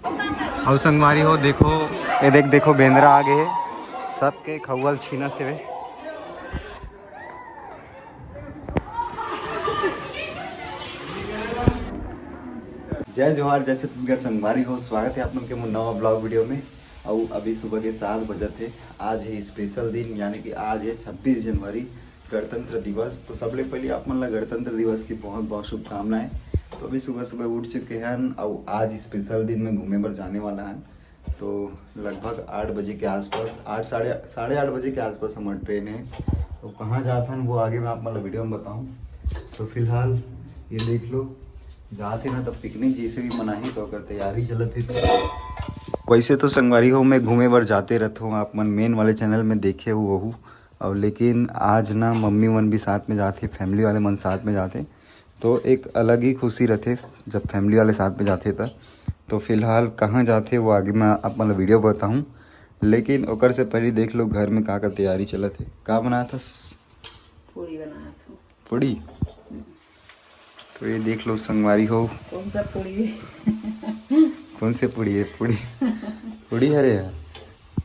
और संगवारी हो देखो, ये देखो बेंद्रा आ गए सबके खौल छीनत हुए। जय जोहार, जय छत्तीसगढ़। संगवारी हो, स्वागत है आप लोग के नवा ब्लॉग वीडियो में। और अभी सुबह के 7 बजे थे। आज है स्पेशल दिन, यानी कि आज है 26 जनवरी, गणतंत्र दिवस। तो सबले पहले आप मन ला गणतंत्र दिवस की बहुत बहुत शुभकामनाएं। तो अभी सुबह सुबह उठ चुके हैं और आज स्पेशल दिन में घूमे पर जाने वाला है। तो लगभग 8 बजे के आसपास, साढ़े आठ बजे के आसपास हमारी ट्रेन है। तो कहाँ जाता है वो आगे मैं आप मतलब वीडियो में बताऊँ। तो फिलहाल ये देख लो, जाते ना तब पिकनिक जैसे भी मनाही तो अगर तैयारी चलत है। वैसे तो संगवारी हो मैं घूमे बर जाते रहता हूँ, आप मन मेन वाले चैनल में देखे हो वहू। और लेकिन आज ना मम्मी मन भी साथ में जाते, फैमिली वाले मन साथ में जाते, तो एक अलग ही खुशी रहते जब फैमिली वाले साथ में जाते था। तो फिलहाल कहाँ जाते वो आगे मैं आप मतलब वीडियो बताऊँ। लेकिन ओकर से पहले देख लो घर में का तैयारी चलत है। का बनाया था? पूड़ी बनाया था। पूड़ी। तो ये देख लो संगवारी हो। कौन सा पूड़ी है? कौन से पूड़ी है? पूड़ी हरे है।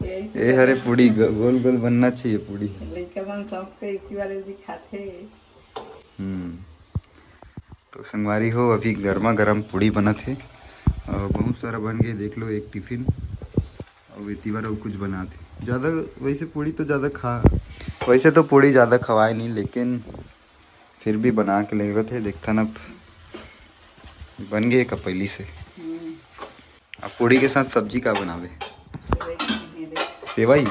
ये हरे पूड़ी गोल गोल बनना चाहिए पूड़ी। लड़का मन शौक से इसी वाले दिखाते। तो संगवारी हो अभी गर्मा गर्म पूड़ी बना थे और बहुत सारा बन गए। देख लो एक टिफिन और इतनी और कुछ बनाते। ज़्यादा वैसे पूड़ी तो वैसे तो पूड़ी ज़्यादा खवाए नहीं, लेकिन फिर भी बना के ले गए थे। देखता ना बन गए कपैली से। अब पूड़ी के साथ सब्जी का बनावे? सेवई।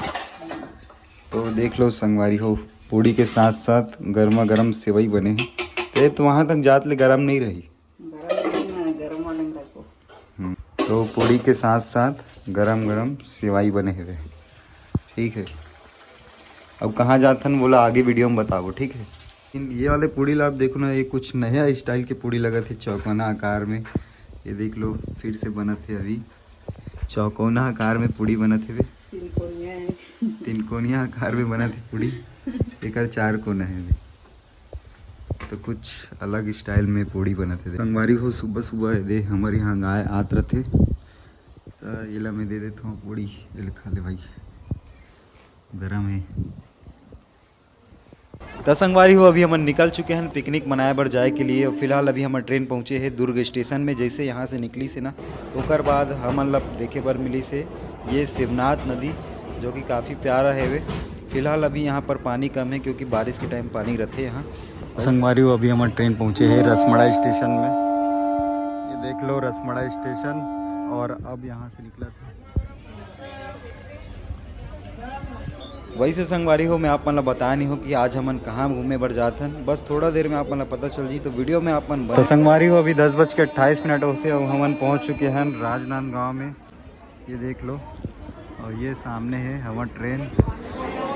तो देख लो संगवारी हो, पूड़ी के साथ साथ गर्मा गर्म सेवई बने हैं। तो वहाँ तक जात ले गरम नहीं रही, गरम वाले में रखो। तो पूड़ी के साथ साथ गरम गरम सेवई बने हुए। ठीक है, अब कहाँ जातन बोला आगे वीडियो में बताओ, ठीक है। ये वाले पूड़ी ला आप देखो ना, ये कुछ नया स्टाइल के पूड़ी लगा थे, चौकोना आकार में। ये देख लो फिर से बना थे, अभी चौकोना आकार में पूड़ी बना थे। तीन कोनिया आकार में बना थे पूड़ी, एक 4 कोना है अभी। तो कुछ अलग स्टाइल में पूड़ी बनाते थे। संगवारी हो सुबह सुबह दे हमारे यहाँ गाय आत रहे, तो ये ला मैं दे देता हूँ पूड़ी, ये खा ले भाई, गरम है। तो संगवारी हो अभी हम निकल चुके हैं पिकनिक मनाए बर जाए के लिए। और फिलहाल अभी हम ट्रेन पहुँचे हैं दुर्ग स्टेशन में। जैसे यहाँ से निकली से ना, ओकर बाद हम देखे बर मिली से ये शिवनाथ नदी, जो कि काफ़ी प्यारा है वे। फिलहाल अभी यहाँ पर पानी कम है क्योंकि बारिश के टाइम पानी रहते यहाँ। संगवारी हो अभी हम ट्रेन पहुँचे हैं रसमड़ा स्टेशन में। ये देख लो रसमड़ा स्टेशन, और अब यहाँ से निकला था। वैसे संगवारी हो मैं आप मन बताया नहीं हो कि आज हमन कहाँ घूमे बर जाथन, बस थोड़ा देर में आप मन पता चल जी, तो वीडियो में आप मन। तो संगवारी हो अभी 10:28 होते और हमन पहुँच चुके हैं राजनांदगांव में। ये देख लो, और ये सामने है हमारा ट्रेन,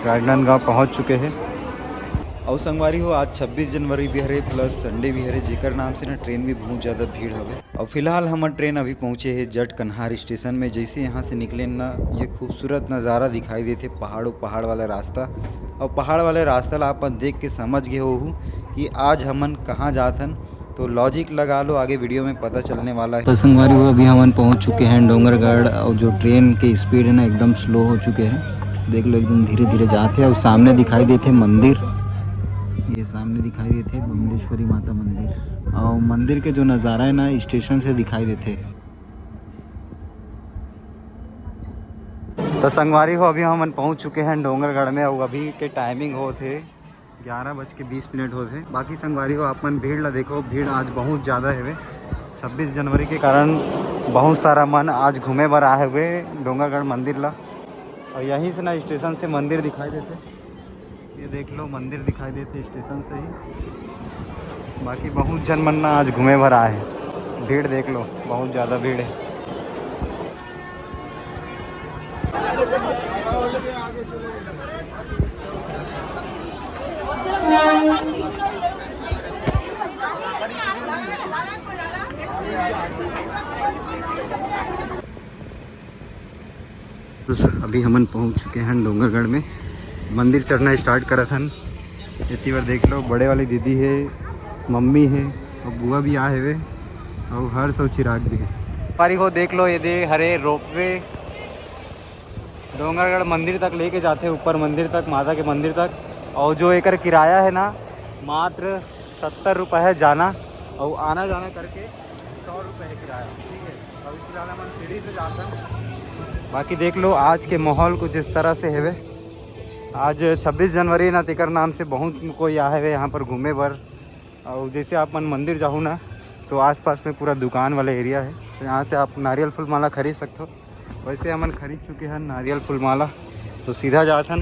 राजनांदगांव पहुँच चुके हैं। और संगवारी हो आज 26 जनवरी भी हरे प्लस संडे भी हरे, जेकर नाम से ना ट्रेन भी बहुत ज़्यादा भीड़ हवे। और फिलहाल हमार ट्रेन अभी पहुँचे है जट कन्हार स्टेशन में। जैसे यहाँ से निकले ना, ये खूबसूरत नज़ारा दिखाई देते, पहाड़ वाला रास्ता। और पहाड़ वाले रास्ता ला आप देख के समझ गए हो कि आज हमन कहाँ जाथन। तो लॉजिक लगा लो, आगे वीडियो में पता चलने वाला है। तो संगवारी हो अभी हमन पहुँच चुके हैं डोंगरगढ़, और जो ट्रेन के स्पीड है ना एकदम स्लो हो चुके हैं। देख लो एकदम धीरे धीरे जाते हैं। और सामने दिखाई देते मंदिर, ये सामने दिखाई देते बमलेश्वरी माता मंदिर, और मंदिर के जो नज़ारा है ना स्टेशन से दिखाई देते। तो संगवारी हो अभी हम पहुंच चुके हैं डोंगरगढ़ में, और अभी के टाइमिंग हो थे 11:20 होते। बाकी संगवारी हो अपन भीड़ ला देखो, भीड़ आज बहुत ज़्यादा है। 26 जनवरी के कारण बहुत सारा मन आज घूमे बर आए हुए डोंगरगढ़ मंदिर ला। और यहीं से ना स्टेशन से मंदिर दिखाई देते, ये देख लो मंदिर दिखाई देते स्टेशन से ही। बाकी बहुत जन मन ना आज घूमे भर आए हैं। भीड़ देख लो, बहुत ज़्यादा भीड़ है। अभी हमन पहुंच चुके हैं डोंगरगढ़ में, मंदिर चढ़ना स्टार्ट करा था। इतनी बार देख लो, बड़े वाली दीदी है, मम्मी है और बुआ भी आए हुए, और हर्ष और चिराग भी है। पारी को देख लो, ये दे हरे रोपवे डोंगरगढ़ मंदिर तक लेके जाते हैं, ऊपर मंदिर तक, माता के मंदिर तक। और जो एक किराया है ना, मात्र 70 रुपये है जाना, और आना जाना करके 100 रुपये है किराया, ठीक है। अब इस फिलहाल हम सीढ़ी से जाते हैं। बाकी देख लो आज के माहौल कुछ इस तरह से है। आज 26 जनवरी ना तिकर नाम से बहुत कोई आए हुए यहाँ पर घूमे बर। और जैसे आप मन मंदिर जाओ ना, तो आसपास में पूरा दुकान वाला एरिया है, तो यहाँ से आप नारियल फूल माला खरीद सकते हो। वैसे हमन खरीद चुके हैं नारियल फूल माला, तो सीधा जाते हैं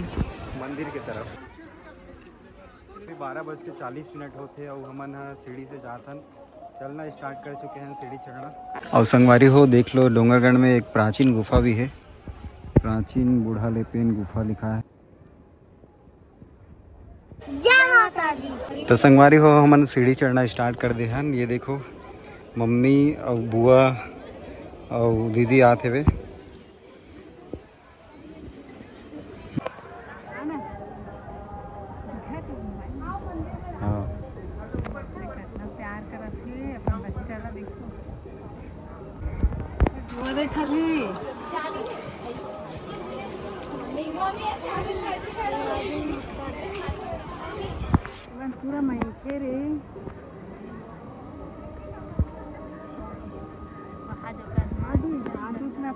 मंदिर की तरफ। 12:40 होते और हमन सीढ़ी से जाते हैं, चलना स्टार्ट कर चुके हैं, सीढ़ी चढ़ना। और संगवारी हो देख लो, डोंगरगढ़ में एक प्राचीन गुफा भी है, प्राचीन बूढ़ा लेपेन गुफा लिखा है। जय माता जी। तो संगवारी हो हमन सीढ़ी चढ़ना स्टार्ट कर दे हैं। ये देखो मम्मी और बुआ और दीदी आते हुए। हाँ पूरा महके रे।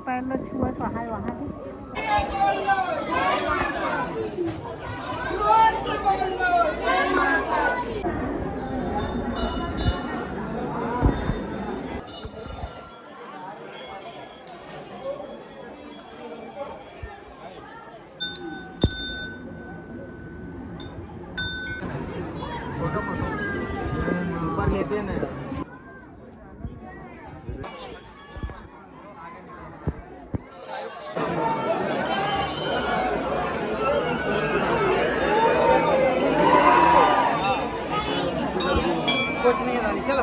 पहले छुआ तो है वहाँ ऊपर लेते हैं ना। कुछ नहीं है दानी, चलो।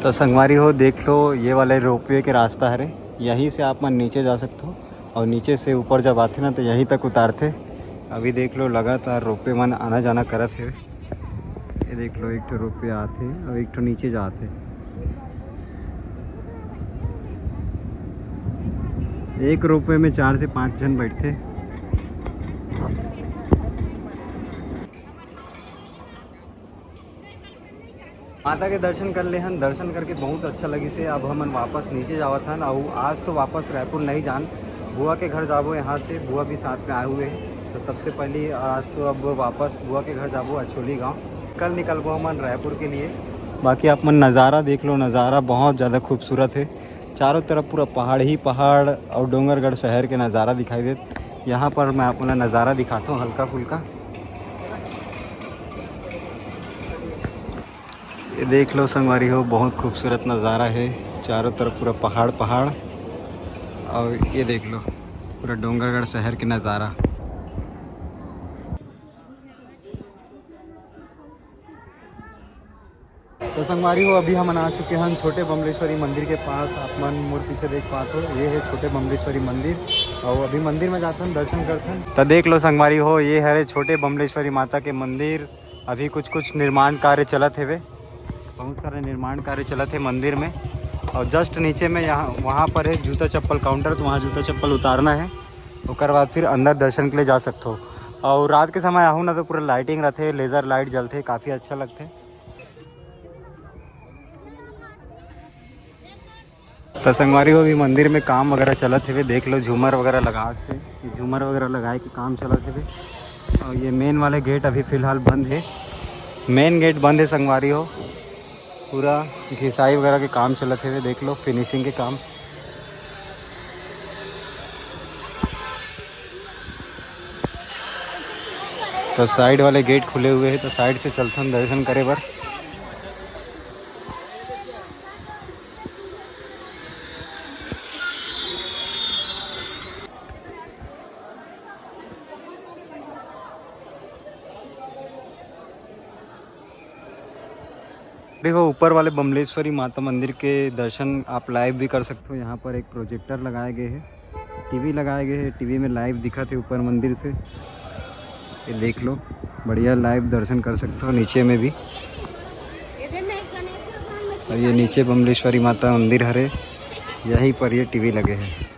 तो संगवारी हो देख लो, ये वाले रोपवे के रास्ता है रे, यहीं से आप मन नीचे जा सकते हो, और नीचे से ऊपर जब आते ना तो यहीं तक उतारते। अभी देख लो लगातार रोपवे मन आना जाना करत है। ये देख लो एक तो रोपवे आते और एक तो नीचे जाते। एक रोपवे में 4 से 5 जन बैठते। माता के दर्शन कर ले हन, दर्शन करके बहुत अच्छा लगी से। अब हमन वापस नीचे जावत हन, और आज तो वापस रायपुर नहीं जान, बुआ के घर जाबो। यहाँ से बुआ भी साथ में आए हुए हैं, तो सबसे पहले आज तो अब वापस बुआ के घर जाबो अछोली गांव। कल निकलबो हमन रायपुर के लिए। बाकी आप मन नज़ारा देख लो, नज़ारा बहुत ज़्यादा खूबसूरत है। चारों तरफ पूरा पहाड़ ही पहाड़ और डोंगरगढ़ शहर के नज़ारा दिखाई देते। यहाँ पर मैं अपना नज़ारा दिखाता हूँ हल्का फुल्का। ये देख लो संगवारी हो, बहुत खूबसूरत नज़ारा है, चारों तरफ पूरा पहाड़ पहाड़। और ये देख लो पूरा डोंगरगढ़ शहर के नज़ारा। तो तो संगवारी हो अभी हम आ चुके हैं छोटे बमलेश्वरी मंदिर के पास। आप मन मोर पीछे देख पाते हो, ये है छोटे बमलेश्वरी मंदिर। और अभी मंदिर में जाते हैं, दर्शन करते हैं। तो देख लो संगवारी हो, ये है छोटे बमलेश्वरी माता के मंदिर। अभी कुछ निर्माण कार्य चलत है, बहुत सारे निर्माण कार्य चलत है मंदिर में। और जस्ट नीचे में वहाँ पर है जूता चप्पल काउंटर, तो वहाँ जूता चप्पल उतारना है, उसके बाद फिर अंदर दर्शन के लिए जा सकते हो। और रात के समय आहूँ ना तो पूरा लाइटिंग रहते, लेज़र लाइट जलते, काफ़ी अच्छा लगते। तो संगवारी हो भी मंदिर में काम वगैरह चलत है, देख लो झूमर वगैरह लगा के, झूमर वगैरह लगाए के काम चलत है। और ये मेन वाले गेट अभी फ़िलहाल बंद है, मेन गेट बंद है संगवारी हो। पूरा घिसाई वगैरह के काम चलत है, देख लो फिनिशिंग के काम। तो साइड वाले गेट खुले हुए हैं, तो साइड से चलते हैं दर्शन करे बर। देखो ऊपर वाले बमलेश्वरी माता मंदिर के दर्शन आप लाइव भी कर सकते हो। यहाँ पर एक प्रोजेक्टर लगाए गए हैं, टीवी लगाए गए हैं, टीवी में लाइव दिखा थे ऊपर मंदिर से, ये देख लो बढ़िया लाइव दर्शन कर सकते हो। नीचे में भी, और ये नीचे बमलेश्वरी माता मंदिर हरे, यहीं पर ये टीवी लगे हैं।